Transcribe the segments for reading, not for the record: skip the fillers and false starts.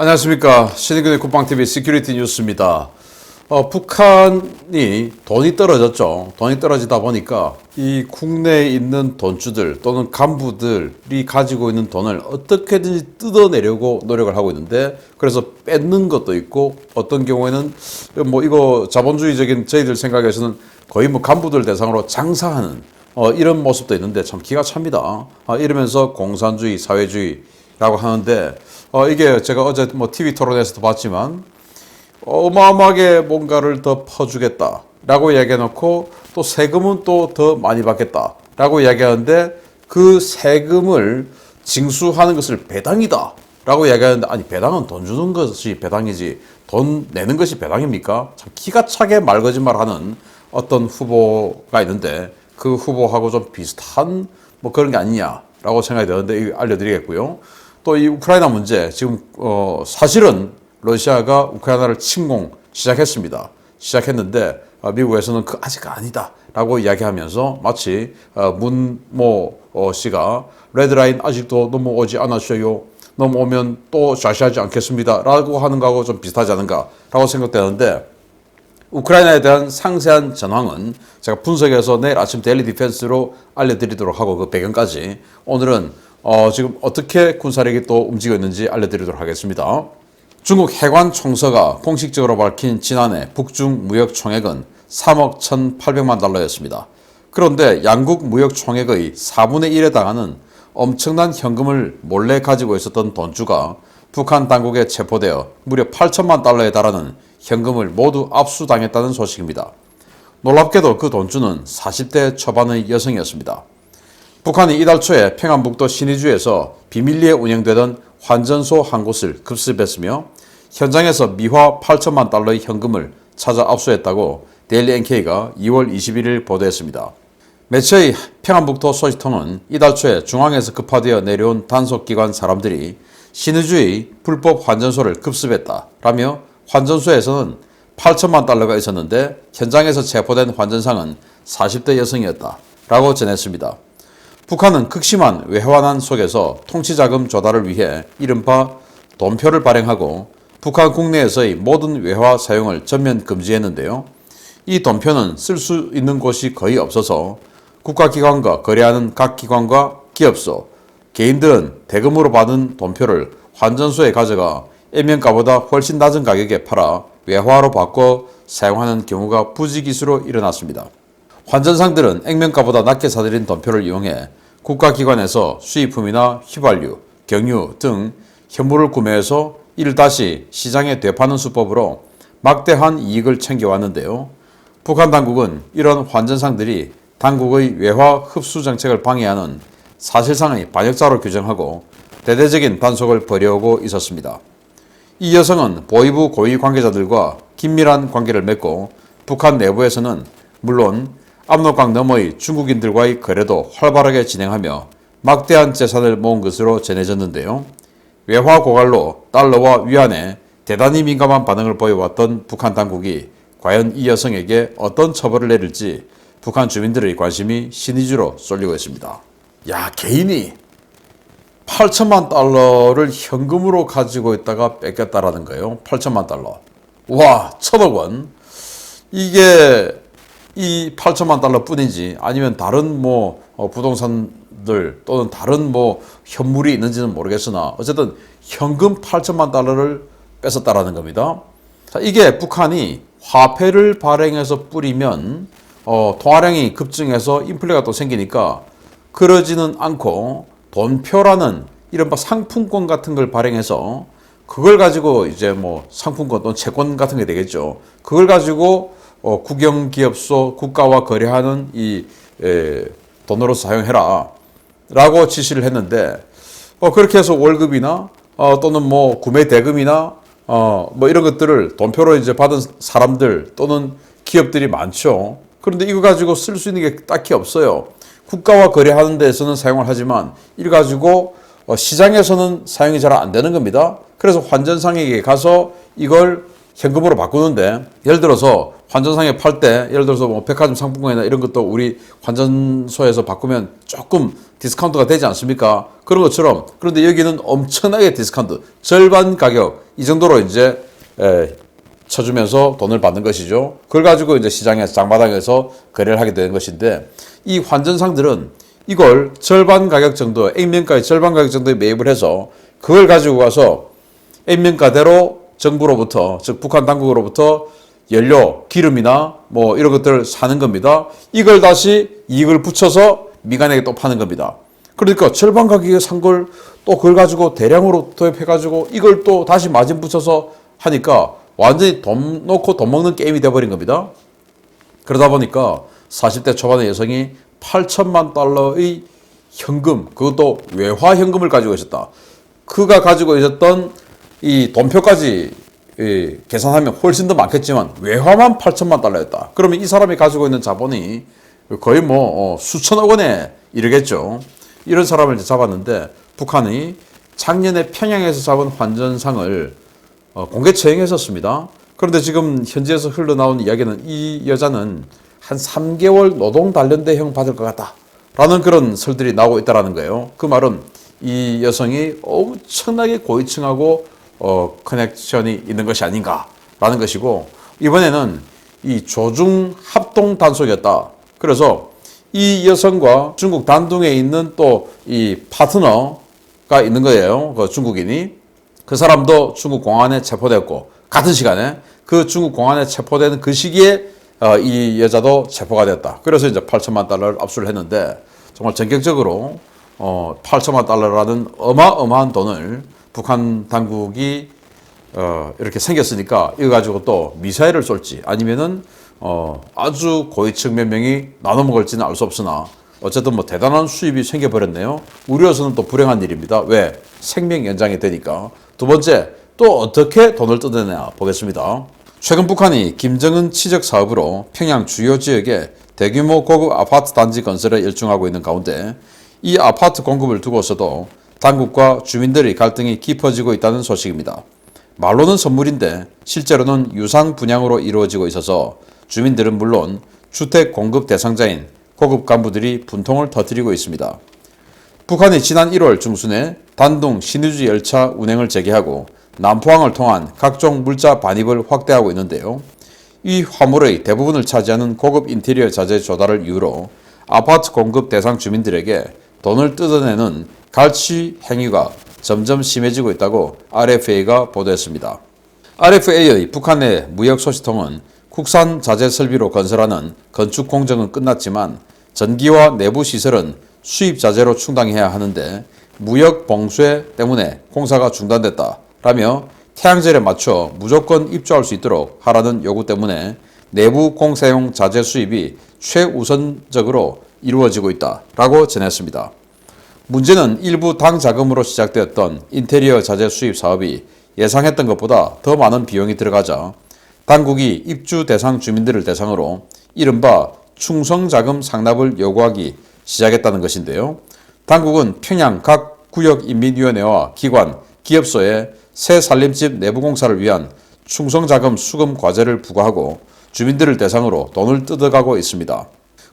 안녕하십니까. 신의균의 국방TV 시큐리티 뉴스입니다. 북한이 돈이 떨어졌죠. 돈이 떨어지다 보니까 이 국내에 있는 돈주들 또는 간부들이 가지고 있는 돈을 어떻게든지 뜯어내려고 노력을 하고 있는데, 그래서 뺏는 것도 있고, 어떤 경우에는 이거 자본주의적인 저희들 생각에서는 거의 간부들 대상으로 장사하는 이런 모습도 있는데 참 기가 찹니다. 이러면서 공산주의, 사회주의라고 하는데, 이게 제가 어제 TV 토론에서도 봤지만 어마어마하게 뭔가를 더 퍼주겠다라고 이야기해놓고 또 세금은 또 더 많이 받겠다라고 이야기하는데, 그 세금을 징수하는 것을 배당이다라고 이야기하는데, 아니 배당은 돈 주는 것이 배당이지 돈 내는 것이 배당입니까? 참 기가 차게 말거짓말하는 어떤 후보가 있는데, 그 후보하고 좀 비슷한 그런 게 아니냐라고 생각이 드는데 이거 알려드리겠고요. 또 이 우크라이나 문제, 지금 사실은 러시아가 우크라이나를 침공 시작했는데 미국에서는 아직 아니다라고 이야기하면서 마치 문모 씨가 레드라인 아직도 넘어오지 않았어요, 넘어오면 또 좌시하지 않겠습니다라고 하는 거하고 좀 비슷하지 않은가라고 생각되는데, 우크라이나에 대한 상세한 전황은 제가 분석해서 내일 아침 데일리 디펜스로 알려드리도록 하고, 그 배경까지 오늘은 지금 어떻게 군사력이 또 움직여 있는지 알려드리도록 하겠습니다. 중국 해관 총서가 공식적으로 밝힌 지난해 북중 무역 총액은 3억 1,800만 달러였습니다. 그런데 양국 무역 총액의 4분의 1에 달하는 엄청난 현금을 몰래 가지고 있었던 돈주가 북한 당국에 체포되어 무려 8천만 달러에 달하는 현금을 모두 압수당했다는 소식입니다. 놀랍게도 그 돈주는 40대 초반의 여성이었습니다. 북한이 이달 초에 평안북도 신의주에서 비밀리에 운영되던 환전소 한 곳을 급습했으며 현장에서 미화 8천만 달러의 현금을 찾아 압수했다고 데일리 NK가 2월 21일 보도했습니다. 매체의 평안북도 소식통은 이달 초에 중앙에서 급파되어 내려온 단속기관 사람들이 신의주의 불법 환전소를 급습했다라며 환전소에서는 8천만 달러가 있었는데 현장에서 체포된 환전상은 40대 여성이었다라고 전했습니다. 북한은 극심한 외환난 속에서 통치자금 조달을 위해 이른바 돈표를 발행하고 북한 국내에서의 모든 외화 사용을 전면 금지했는데요. 이 돈표는 쓸 수 있는 곳이 거의 없어서 국가기관과 거래하는 각 기관과 기업소, 개인들은 대금으로 받은 돈표를 환전소에 가져가 액면가보다 훨씬 낮은 가격에 팔아 외화로 바꿔 사용하는 경우가 부지기수로 일어났습니다. 환전상들은 액면가보다 낮게 사들인 돈표를 이용해 국가기관에서 수입품이나 휘발유, 경유 등 현물을 구매해서 이를 다시 시장에 되파는 수법으로 막대한 이익을 챙겨왔는데요. 북한 당국은 이런 환전상들이 당국의 외화 흡수 정책을 방해하는 사실상의 반역자로 규정하고 대대적인 단속을 벌여오고 있었습니다. 이 여성은 보위부 고위 관계자들과 긴밀한 관계를 맺고 북한 내부에서는 물론 압록강 너머의 중국인들과의 거래도 활발하게 진행하며 막대한 재산을 모은 것으로 전해졌는데요. 외화 고갈로 달러와 위안에 대단히 민감한 반응을 보여왔던 북한 당국이 과연 이 여성에게 어떤 처벌을 내릴지 북한 주민들의 관심이 신의주로 쏠리고 있습니다. 야, 개인이 8천만 달러를 현금으로 가지고 있다가 뺏겼다라는 거예요. 8천만 달러. 와, 1,000억 원. 이게 이 8천만 달러 뿐이지 아니면 다른 부동산들 또는 다른 현물이 있는지는 모르겠으나 어쨌든 현금 8천만 달러를 뺏었다라는 겁니다. 자, 이게 북한이 화폐를 발행해서 뿌리면 통화량이 급증해서 인플레가 또 생기니까 그러지는 않고 돈표라는 이른바 상품권 같은 걸 발행해서 그걸 가지고 이제 상품권 또는 채권 같은 게 되겠죠. 그걸 가지고 국영기업소 국가와 거래하는 이 돈으로 사용해라 라고 지시를 했는데, 그렇게 해서 월급이나 또는 구매 대금이나 이런 것들을 돈표로 이제 받은 사람들 또는 기업들이 많죠. 그런데 이거 가지고 쓸 수 있는 게 딱히 없어요. 국가와 거래하는 데서는 사용을 하지만 이걸 가지고 시장에서는 사용이 잘 안 되는 겁니다. 그래서 환전상에게 가서 이걸 현금으로 바꾸는데, 예를 들어서 환전상에 팔 때, 예를 들어서 뭐 백화점 상품권이나 이런 것도 우리 환전소에서 바꾸면 조금 디스카운트가 되지 않습니까? 그런 것처럼. 그런데 여기는 엄청나게 디스카운트, 절반 가격, 이 정도로 이제 쳐주면서 돈을 받는 것이죠. 그걸 가지고 이제 시장에서, 장마당에서 거래를 하게 되는 것인데, 이 환전상들은 이걸 절반 가격 정도, 액면가의 절반 가격 정도에 매입을 해서 그걸 가지고 가서 액면가대로 정부로부터, 즉 북한 당국으로부터 연료, 기름이나 뭐 이런 것들을 사는 겁니다. 이걸 다시 이익을 붙여서 미간에게 또 파는 겁니다. 그러니까 절반 가격에 산 걸 또 그걸 가지고 대량으로 도입해가지고 이걸 또 다시 마진 붙여서 하니까 완전히 돈 놓고 돈 먹는 게임이 돼버린 겁니다. 그러다 보니까 40대 초반의 여성이 8천만 달러의 현금, 그것도 외화 현금을 가지고 있었다. 그가 가지고 있었던 이 돈표까지 계산하면 훨씬 더 많겠지만 외화만 8천만 달러였다. 그러면 이 사람이 가지고 있는 자본이 거의 뭐 수천억 원에 이르겠죠. 이런 사람을 이제 잡았는데, 북한이 작년에 평양에서 잡은 환전상을 공개 처형했었습니다. 그런데 지금 현지에서 흘러나온 이야기는 이 여자는 한 3개월 노동 단련대형 받을 것 같다 라는 그런 설들이 나오고 있다는 거예요. 그 말은 이 여성이 엄청나게 고위층하고 커넥션이 있는 것이 아닌가라는 것이고, 이번에는 이 조중 합동 단속이었다. 그래서 이 여성과 중국 단둥에 있는 또 이 파트너가 있는 거예요. 그 중국인이. 그 사람도 중국 공안에 체포되었고, 같은 시간에 그 중국 공안에 체포되는 그 시기에 이 여자도 체포가 됐다. 그래서 이제 8천만 달러를 압수를 했는데, 정말 전격적으로 8천만 달러라는 어마어마한 돈을 북한 당국이 이렇게 생겼으니까 이거 가지고 또 미사일을 쏠지 아니면은 아주 고위층 몇 명이 나눠 먹을지는 알 수 없으나 어쨌든 뭐 대단한 수입이 생겨버렸네요. 우리로서는 또 불행한 일입니다. 왜? 생명 연장이 되니까. 두 번째, 또 어떻게 돈을 뜯어내나 보겠습니다. 최근 북한이 김정은 치적 사업으로 평양 주요 지역에 대규모 고급 아파트 단지 건설에 열중하고 있는 가운데, 이 아파트 공급을 두고서도 당국과 주민들의 갈등이 깊어지고 있다는 소식입니다. 말로는 선물인데 실제로는 유상 분양으로 이루어지고 있어서 주민들은 물론 주택 공급 대상자인 고급 간부들이 분통을 터뜨리고 있습니다. 북한이 지난 1월 중순에 단둥 신의주 열차 운행을 재개하고 남포항을 통한 각종 물자 반입을 확대하고 있는데요. 이 화물의 대부분을 차지하는 고급 인테리어 자재 조달을 이유로 아파트 공급 대상 주민들에게 돈을 뜯어내는 갈취 행위가 점점 심해지고 있다고 RFA가 보도했습니다. RFA의 북한의 무역 소식통은 국산 자재 설비로 건설하는 건축 공정은 끝났지만 전기와 내부 시설은 수입 자재로 충당해야 하는데 무역 봉쇄 때문에 공사가 중단됐다라며 태양절에 맞춰 무조건 입주할 수 있도록 하라는 요구 때문에 내부 공사용 자재 수입이 최우선적으로 이루어지고 있다라고 전했습니다. 문제는 일부 당 자금으로 시작되었던 인테리어 자재 수입 사업이 예상했던 것보다 더 많은 비용이 들어가자 당국이 입주 대상 주민들을 대상으로 이른바 충성자금 상납을 요구하기 시작했다는 것인데요. 당국은 평양 각 구역인민위원회와 기관, 기업소에 새 살림집 내부 공사를 위한 충성자금 수금 과제를 부과하고 주민들을 대상으로 돈을 뜯어가고 있습니다.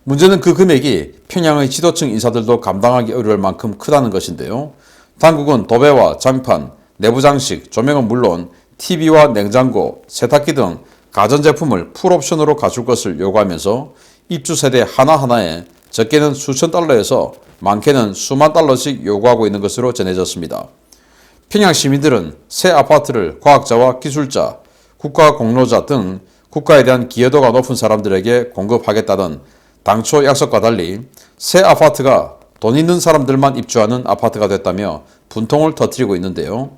문제는 그 금액이 평양의 지도층 인사들도 감당하기 어려울 만큼 크다는 것인데요. 당국은 도배와 장판, 내부 장식, 조명은 물론 TV와 냉장고, 세탁기 등 가전제품을 풀옵션으로 갖출 것을 요구하면서 입주 세대 하나하나에 적게는 수천 달러에서 많게는 수만 달러씩 요구하고 있는 것으로 전해졌습니다. 평양 시민들은 새 아파트를 과학자와 기술자, 국가 공로자 등 국가에 대한 기여도가 높은 사람들에게 공급하겠다던 당초 약속과 달리 새 아파트가 돈 있는 사람들만 입주하는 아파트가 됐다며 분통을 터뜨리고 있는데요.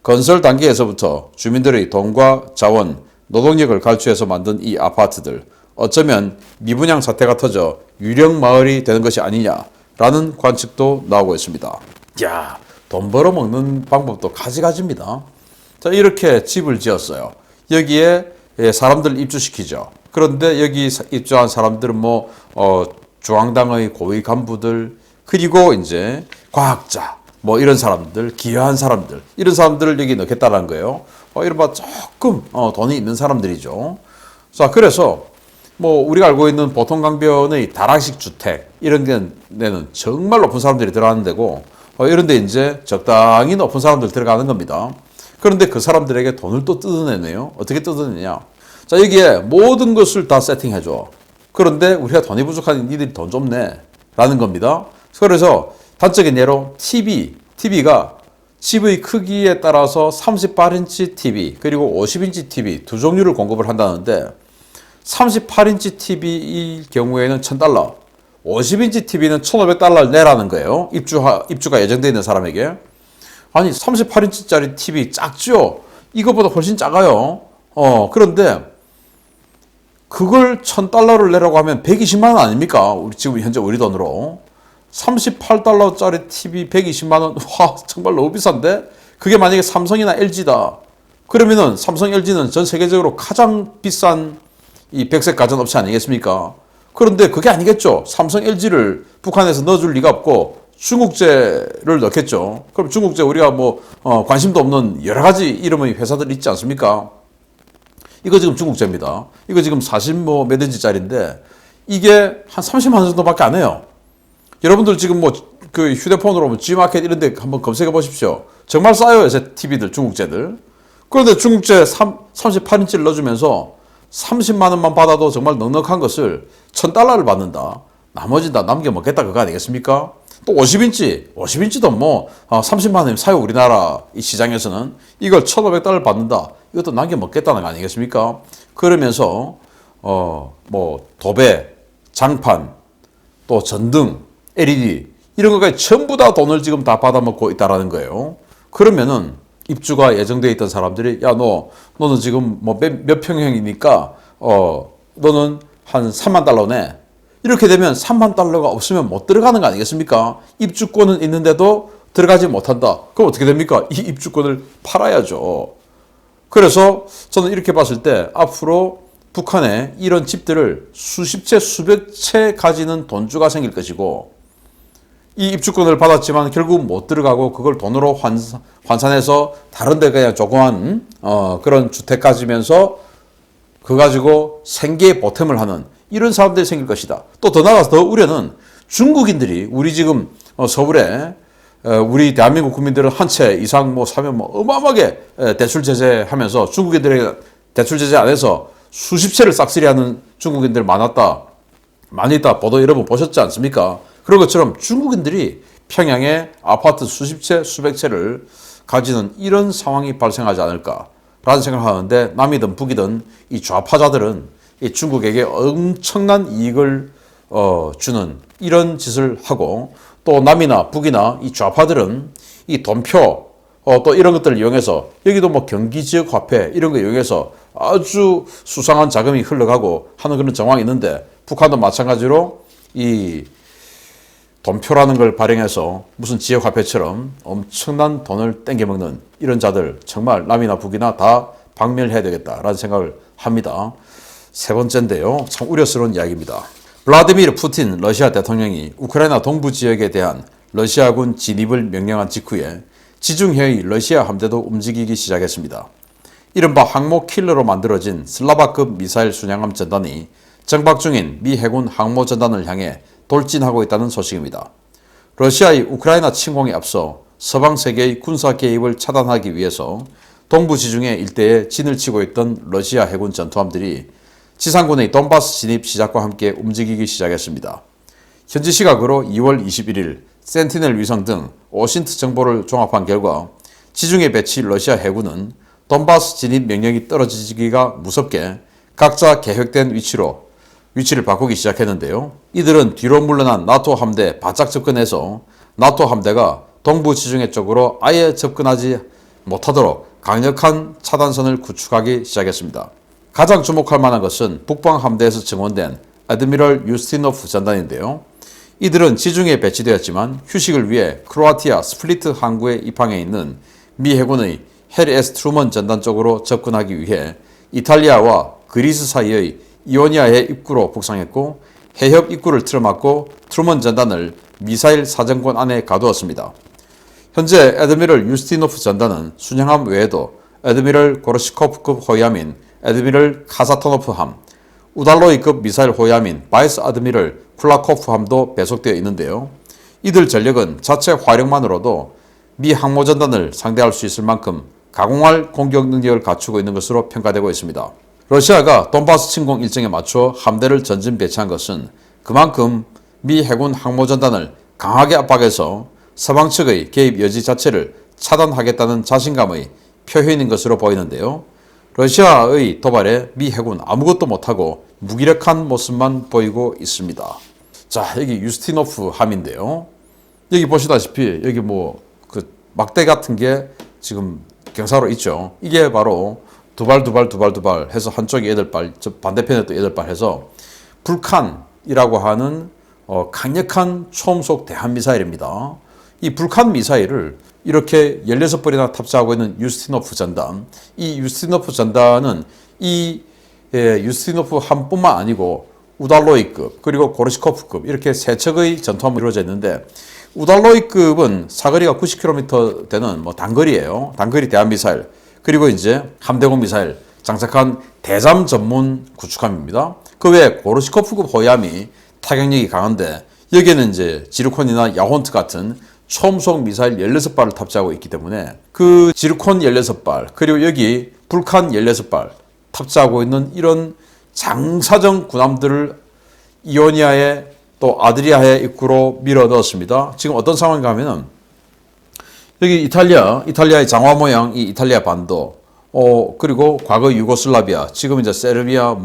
건설 단계에서부터 주민들의 돈과 자원, 노동력을 갈취해서 만든 이 아파트들, 어쩌면 미분양 사태가 터져 유령 마을이 되는 것이 아니냐라는 관측도 나오고 있습니다. 야, 돈 벌어먹는 방법도 가지가지입니다. 자, 이렇게 집을 지었어요. 여기에 사람들을 입주시키죠. 그런데 여기 입주한 사람들은 중앙당의 고위 간부들, 그리고 이제 과학자, 이런 사람들, 기여한 사람들, 이런 사람들을 여기 넣겠다는 거예요. 이른바 조금 돈이 있는 사람들이죠. 자, 그래서 뭐 우리가 알고 있는 보통 강변의 다락식 주택 이런 데는 정말 높은 사람들이 들어가는 데고 이런 데 이제 적당히 높은 사람들 들어가는 겁니다. 그런데 그 사람들에게 돈을 또 뜯어내네요. 어떻게 뜯어내냐? 자, 여기에 모든 것을 다 세팅해줘. 그런데 우리가 돈이 부족하니 니들이 돈 좀 내. 라는 겁니다. 그래서 단적인 예로 TV가 집의 크기에 따라서 38인치 TV 그리고 50인치 TV 두 종류를 공급을 한다는데 38인치 TV일 경우에는 $1,000, 50인치 TV는 $1,500 내라는 거예요. 입주가 예정되어 있는 사람에게. 아니 38인치짜리 TV 작죠? 이거보다 훨씬 작아요. 그런데 그걸 $1,000를 내라고 하면 120만 원 아닙니까? 지금 현재 우리 돈으로. 38달러짜리 TV 120만 원. 와, 정말 너무 비싼데? 그게 만약에 삼성이나 LG다. 그러면은 삼성, LG는 전 세계적으로 가장 비싼 이 백색 가전업체 아니겠습니까? 그런데 그게 아니겠죠. 삼성, LG를 북한에서 넣어줄 리가 없고 중국제를 넣겠죠. 그럼 중국제 우리가 뭐 관심도 없는 여러 가지 이름의 회사들 있지 않습니까? 이거 지금 중국제입니다. 이거 지금 40몇 인치짜리인데 이게 한 30만 원 정도밖에 안 해요. 여러분들 지금 뭐 그 휴대폰으로 뭐 G마켓 이런 데 한번 검색해 보십시오. 정말 싸요, 요새 TV들, 중국제들. 그런데 중국제 38인치를 넣어주면서 30만 원만 받아도 정말 넉넉한 것을 $1,000를 받는다. 나머지 다 남겨 먹겠다 그거 아니겠습니까? 또 50인치도 뭐 30만 원이면 사요. 우리나라 이 시장에서는 이걸 $1,500 받는다. 이것도 남겨 먹겠다는 거 아니겠습니까? 그러면서 뭐 도배, 장판, 또 전등, LED 이런 것까지 전부 다 돈을 지금 다 받아먹고 있다라는 거예요. 그러면은 입주가 예정돼 있던 사람들이 야 너는 지금 뭐 몇 평형이니까 너는 한 $3만 내. 이렇게 되면 $3만 없으면 못 들어가는 거 아니겠습니까? 입주권은 있는데도 들어가지 못한다. 그럼 어떻게 됩니까? 이 입주권을 팔아야죠. 그래서 저는 이렇게 봤을 때 앞으로 북한에 이런 집들을 수십 채, 수백 채 가지는 돈주가 생길 것이고 이 입주권을 받았지만 결국 못 들어가고 그걸 돈으로 환산해서 다른 데 그냥 조그만 그런 주택 가지면서 그거 가지고 생계에 보탬을 하는 이런 사람들이 생길 것이다. 또 더 나아가서 더 우려는 중국인들이 우리 지금 서울에 우리 대한민국 국민들은 한 채 이상 뭐 사면 뭐 어마어마하게 대출 제재하면서 중국인들에게 대출 제재 안 해서 수십 채를 싹쓸이하는 중국인들 많이 있다. 보도 여러분 보셨지 않습니까? 그런 것처럼 중국인들이 평양에 아파트 수십 채, 수백 채를 가지는 이런 상황이 발생하지 않을까라는 생각을 하는데 남이든 북이든 이 좌파자들은 이 중국에게 엄청난 이익을 주는 이런 짓을 하고 또 남이나 북이나 이 좌파들은 이 돈표 또 이런 것들을 이용해서 여기도 뭐 경기 지역 화폐 이런 거 이용해서 아주 수상한 자금이 흘러가고 하는 그런 정황이 있는데 북한도 마찬가지로 이 돈표라는 걸 발행해서 무슨 지역 화폐처럼 엄청난 돈을 땡겨먹는 이런 자들 정말 남이나 북이나 다 박멸해야 되겠다라는 생각을 합니다. 세 번째인데요. 참 우려스러운 이야기입니다. 블라디미르 푸틴 러시아 대통령이 우크라이나 동부 지역에 대한 러시아군 진입을 명령한 직후에 지중해의 러시아 함대도 움직이기 시작했습니다. 이른바 항모 킬러로 만들어진 슬라바급 미사일 순양함 전단이 정박 중인 미 해군 항모 전단을 향해 돌진하고 있다는 소식입니다. 러시아의 우크라이나 침공에 앞서 서방 세계의 군사 개입을 차단하기 위해서 동부 지중해 일대에 진을 치고 있던 러시아 해군 전투함들이 지상군의 돈바스 진입 시작과 함께 움직이기 시작했습니다. 현지 시각으로 2월 21일 센티넬 위성 등 오신트 정보를 종합한 결과 지중해 배치 러시아 해군은 돈바스 진입 명령이 떨어지기가 무섭게 각자 계획된 위치를 바꾸기 시작했는데요. 이들은 뒤로 물러난 나토 함대 바짝 접근해서 나토 함대가 동부 지중해 쪽으로 아예 접근하지 못하도록 강력한 차단선을 구축하기 시작했습니다. 가장 주목할 만한 것은 북방 함대에서 증원된 아드미럴 유스티노프 전단인데요. 이들은 지중해에 배치되었지만 휴식을 위해 크로아티아 스플리트 항구에 입항해 있는 미 해군의 해리 S. 트루먼 전단 쪽으로 접근하기 위해 이탈리아와 그리스 사이의 이오니아해 입구로 북상했고 해협 입구를 틀어막고 트루먼 전단을 미사일 사정권 안에 가두었습니다. 현재 애드미럴 유스티노프 전단은 순양함 외에도 애드미럴 고르시코프급 호위함인 애드미럴 카사토노프함, 우달로이급 미사일 호위함인 바이스 아드미럴 쿨라코프함도 배속되어 있는데요. 이들 전력은 자체 화력만으로도 미 항모전단을 상대할 수 있을 만큼 가공할 공격 능력을 갖추고 있는 것으로 평가되고 있습니다. 러시아가 돈바스 침공 일정에 맞춰 함대를 전진 배치한 것은 그만큼 미 해군 항모전단을 강하게 압박해서 서방 측의 개입 여지 자체를 차단하겠다는 자신감의 표현인 것으로 보이는데요. 러시아의 도발에 미 해군 아무것도 못하고 무기력한 모습만 보이고 있습니다. 자, 여기 유스티노프 함인데요. 여기 보시다시피 여기 그 막대 같은 게 지금 경사로 있죠. 이게 바로 두 발 해서 한쪽에 8발, 저 반대편에 또 8발 해서 불칸이라고 하는 강력한 초음속 대한미사일입니다. 이 불칸 미사일을 이렇게 16발이나 탑재하고 있는 유스티노프 전단, 이 유스티노프 전단은 이 유스티노프 함뿐만 아니고 우달로이급 그리고 고르시코프급 이렇게 세 척의 전투함으로 이루어져 있는데, 우달로이급은 사거리가 90km 되는 단거리예요. 단거리 대한미사일, 그리고 이제 함대공 미사일 장착한 대잠 전문 구축함입니다. 그 외에 고르시코프급 호위함이 타격력이 강한데 여기에는 이제 지르콘이나 야혼트 같은 초음속 미사일 16발을 탑재하고 있기 때문에 그 지르콘 16발 그리고 여기 불칸 16발 탑재하고 있는 이런 장사정 군함들을 이오니아의 또 아드리아해 입구로 밀어 넣었습니다. 지금 어떤 상황인가 하면은 여기 이탈리아의 장화 모양 이 이탈리아 반도, 그리고 과거 유고슬라비아, 지금 이제 세르비아,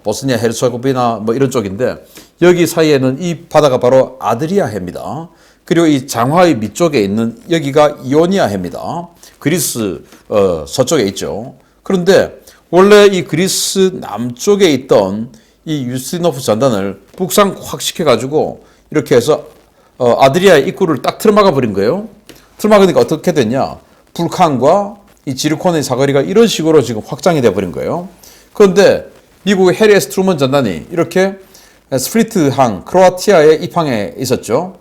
보스니아 헤르체고비나 이런 쪽인데, 여기 사이에는 이 바다가 바로 아드리아해입니다. 그리고 이 장화의 밑쪽에 있는 여기가 이오니아해입니다. 그리스 서쪽에 있죠. 그런데 원래 이 그리스 남쪽에 있던 이 유스티노프 전단을 북상 확 시켜가지고 이렇게 해서 아드리아의 입구를 딱 틀어막아 버린 거예요. 틀어막으니까 어떻게 됐냐? 불칸과 이 지르콘의 사거리가 이런 식으로 지금 확장이 돼 버린 거예요. 그런데 미국의 해리 S 트루먼 전단이 이렇게 스플리트항 크로아티아의 입항에 있었죠.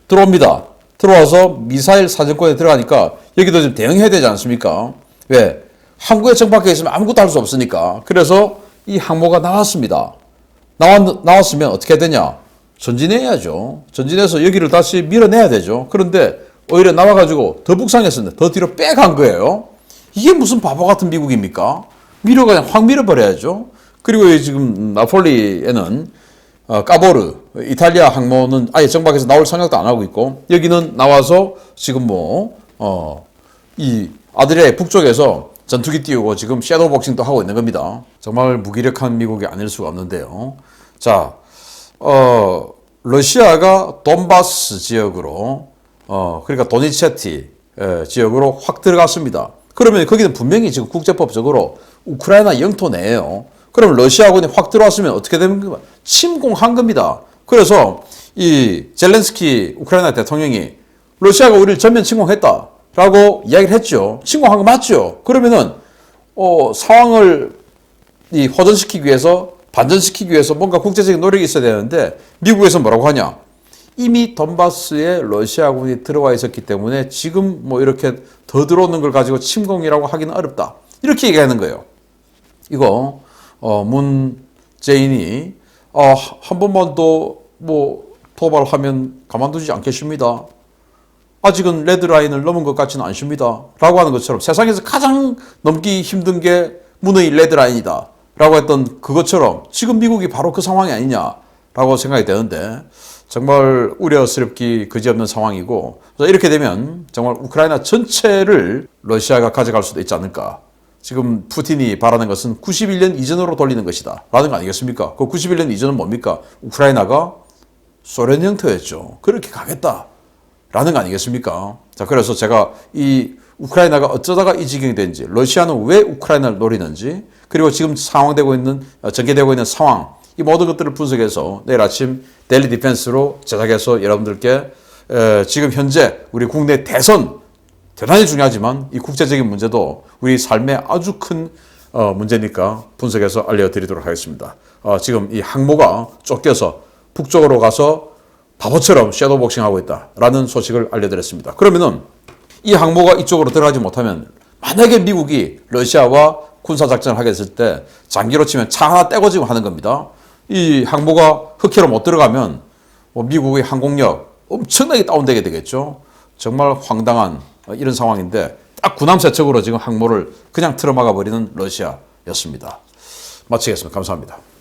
들어옵니다. 들어와서 미사일 사정권에 들어가니까 여기도 좀 대응해야 되지 않습니까? 왜? 항구에 정박해 있으면 아무것도 할 수 없으니까. 그래서 이 항모가 나왔습니다. 나왔으면 어떻게 되냐? 전진해야죠. 전진해서 여기를 다시 밀어내야 되죠. 그런데 오히려 나와가지고 더 북상했었는데 더 뒤로 빼간 거예요. 이게 무슨 바보 같은 미국입니까? 그냥 확 밀어버려야죠. 그리고 지금 나폴리에는 까보르, 이탈리아 항모는 아예 정박해서 나올 생각도 안 하고 있고, 여기는 나와서 지금 이 아드리아의 북쪽에서 전투기 띄우고 지금 섀도우 복싱도 하고 있는 겁니다. 정말 무기력한 미국이 아닐 수가 없는데요. 자, 러시아가 돈바스 지역으로, 그러니까 도니체티 지역으로 확 들어갔습니다. 그러면 거기는 분명히 지금 국제법적으로 우크라이나 영토 내에요. 그럼 러시아군이 확 들어왔으면 어떻게 되는 겁니까? 침공한 겁니다. 그래서 이 젤렌스키 우크라이나 대통령이 러시아가 우리를 전면 침공했다라고 이야기를 했죠. 침공한 거 맞죠? 그러면은 상황을 호전시키기 위해서, 반전시키기 위해서 뭔가 국제적인 노력이 있어야 되는데, 미국에서 뭐라고 하냐? 이미 돈바스에 러시아군이 들어와 있었기 때문에 지금 이렇게 더 들어오는 걸 가지고 침공이라고 하기는 어렵다. 이렇게 얘기하는 거예요. 이거 문재인이 한 번만 더 도발하면 가만두지 않겠습니다. 아직은 레드라인을 넘은 것 같지는 않습니다. 라고 하는 것처럼 세상에서 가장 넘기 힘든 게 문의 레드라인이다. 라고 했던 그것처럼 지금 미국이 바로 그 상황이 아니냐라고 생각이 되는데, 정말 우려스럽기 그지없는 상황이고, 이렇게 되면 정말 우크라이나 전체를 러시아가 가져갈 수도 있지 않을까. 지금 푸틴이 바라는 것은 91년 이전으로 돌리는 것이다 라는 거 아니겠습니까? 그 91년 이전은 뭡니까? 우크라이나가 소련 영토였죠. 그렇게 가겠다 라는 거 아니겠습니까? 자, 그래서 제가 이 우크라이나가 어쩌다가 이 지경이 된지, 러시아는 왜 우크라이나를 노리는지, 그리고 지금 전개되고 있는 상황, 이 모든 것들을 분석해서 내일 아침 데일리 디펜스로 제작해서 여러분들께 지금 현재 우리 국내 대선 대단히 중요하지만 이 국제적인 문제도 우리 삶에 아주 큰 문제니까 분석해서 알려드리도록 하겠습니다. 지금 이 항모가 쫓겨서 북쪽으로 가서 바보처럼 섀도우 복싱하고 있다라는 소식을 알려드렸습니다. 그러면은 이 항모가 이쪽으로 들어가지 못하면 만약에 미국이 러시아와 군사작전을 하게 됐을 때 장기로 치면 차 하나 떼고 지금 하는 겁니다. 이 항모가 흑해로 못 들어가면 미국의 항공력 엄청나게 다운되게 되겠죠. 정말 황당한 이런 상황인데 딱 구남세척으로 지금 항모를 그냥 틀어막아 버리는 러시아였습니다. 마치겠습니다. 감사합니다.